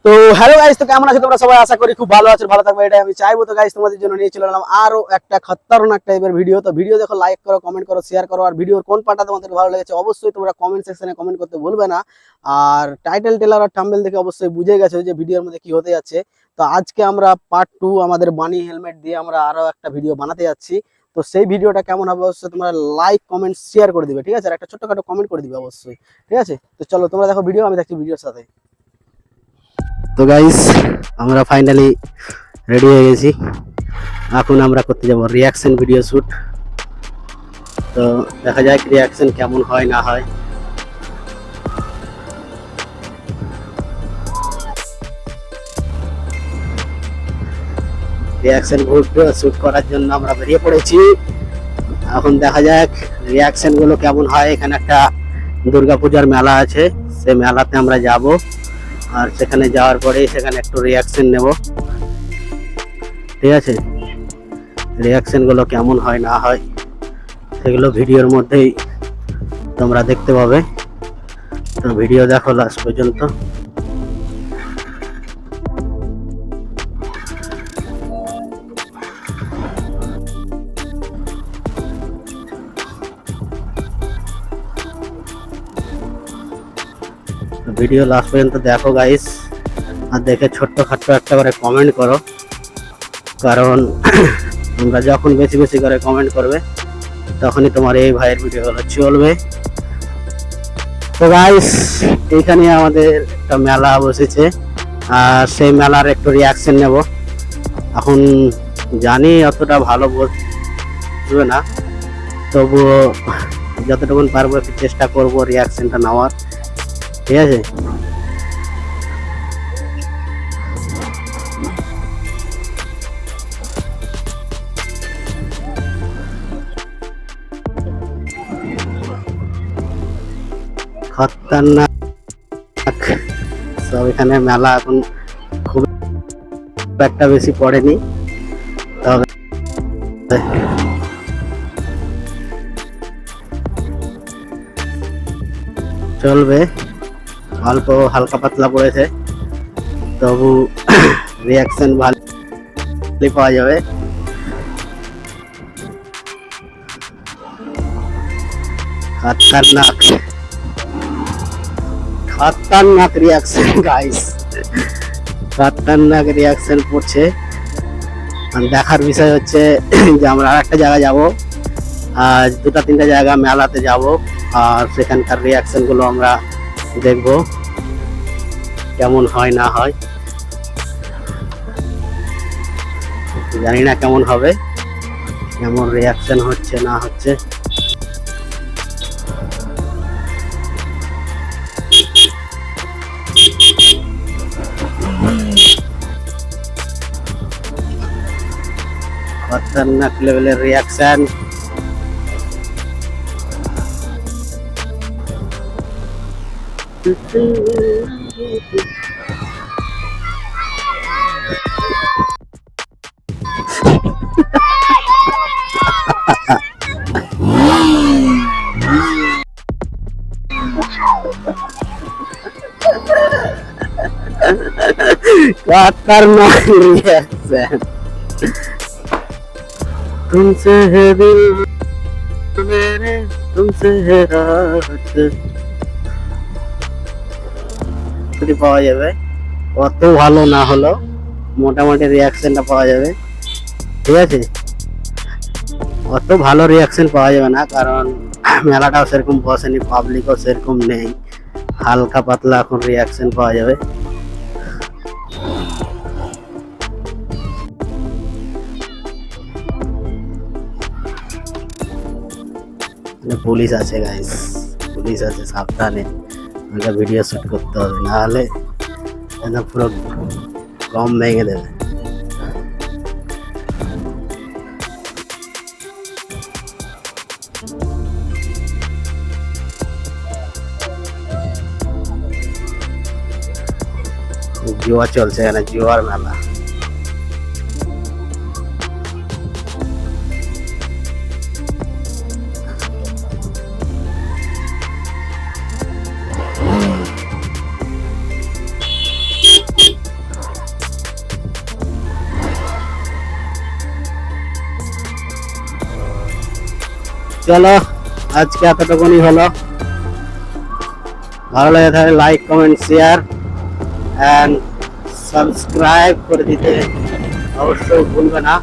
তো hello guys, তো কেমন আছো তোমরা সবাই? আশা করি খুব ভালো আছো, ভালো থাকবে এটাই আমি চাইবো। তো গাইস, তোমাদের জন্য নিয়ে চলে এলাম আরো একটা খতরনাক টাইপের ভিডিও। তো ভিডিও দেখো, লাইক করো, কমেন্ট করো, শেয়ার করো। আর ভিডিওর কোন পার্টটা তোমাদের ভালো লেগেছে অবশ্যই তোমরা কমেন্ট সেকশনে কমেন্ট করতে ভুলবে না। আর টাইটেল টেলার আর থাম্বনেল দেখে অবশ্যই বুঝে গেছো যে ভিডিওর মধ্যে কি হতে যাচ্ছে। তো আজকে আমরা পার্ট 2 আমাদের বানি হেলমেট দিয়ে আমরা আরো একটা ভিডিও বানাতে যাচ্ছি। তো সেই ভিডিওটা কেমন হবে অবশ্যই তোমরা লাইক কমেন্ট শেয়ার করে দিবে, ঠিক আছে? আর একটা ছোট্টখাটো কমেন্ট করে দিবে অবশ্যই, ঠিক আছে? তো চলো তোমরা দেখো ভিডিও, আমি দেখছি ভিডিওর সাথে। তো গাইস, আমরা ফাইনালি রেডি হয়ে গেছি। এখন আমরা করতে যাব রিয়াকশন ভিডিও শুট। তো দেখা যাক রিয়াকশন কেমন হয় না হয়। রিয়াকশন ভিডিও শুট করার জন্য আমরা বেরিয়ে পড়েছি। এখন দেখা যাক রিয়াকশন গুলো কেমন হয়। এখানে একটা দুর্গাপূজার মেলা আছে, সেই মেলাতে আমরা যাব। আর সেখানে যাওয়ার পরে সেখানে একটু রিয়াকশন নেব, ঠিক আছে? রিয়াকশন গুলো কেমন হয় না হয় সেগুলো ভিডিওর মধ্যেই তোমরা দেখতে পাবে। তো ভিডিও দেখো লাস্ট পর্যন্ত। ভিডিও লাস্ট পর্যন্ত দেখো গাইস, আর দেখে ছোট্ট খাট্ট একটা করে কমেন্ট করো, কারণ তোমরা যখন বেশি বেশি করে কমেন্ট করবে তখনই তোমার এই ভাইয়ের ভিডিওগুলো চলবে। তো গাইস, এইখানে আমাদের একটা মেলা বসেছে, আর সেই মেলার একটু রিয়াকশন নেব। এখন জানি অতটা ভালো বুঝবে না, তবুও যতটুকু পারবো একটু চেষ্টা করবো রিয়াকশনটা নেওয়ার, ঠিক আছে? খতরনাক সব এখানে মেলা এখন খুব একটা বেশি পড়েনি, তবে চলবে। অল্প হালকা পাতলা পড়েছে, তবু রিয়াকশন ভালো পাওয়া যাবে। খতরনাক খতরনাক রিয়াকশন গাইস, খতরনাক রিয়াকশন পড়ছে। দেখার বিষয় হচ্ছে যে আমরা আর একটা জায়গায় যাব, আর দুটা তিনটা জায়গা মেলাতে যাব, আর সেখানকার রিয়াকশন গুলো আমরা দেখব কেমন হয় না হয়। জানি না কেমন হবে, কেমন রিয়াকশন হচ্ছে না হচ্ছে। খতরনাক লেভেলের রিয়াকশন। खतरनाक रिएक्शन। तुमसे है दिल मेरे, तुमसे है रात। পাওয়া যাবে, অত ভালো না হলো মোটামুটি রিয়াকশনটা পাওয়া যাবে, ঠিক আছে? অত ভালো রিয়াকশন পাওয়া যাবে না, কারণ মেলাটাও সেরকম বসেনি, পাবলিকও সেরকম নেই। হালকা পাতলা এখন রিয়াকশন পাওয়া যাবে। পুলিশ আছে গাইস, পুলিশ আছে, সাবধানে আমাকে ভিডিও শুট করতে হবে, নাহলে একদম পুরো কম ভেঙে দেবে। জুয়া চলছে এখানে, জুয়ার মেলা। চলো আজকে এতটুকুনি হলো, ভালো লাগে তাহলে like comment share and subscribe করে দিতে অবশ্যই ভুলবে না।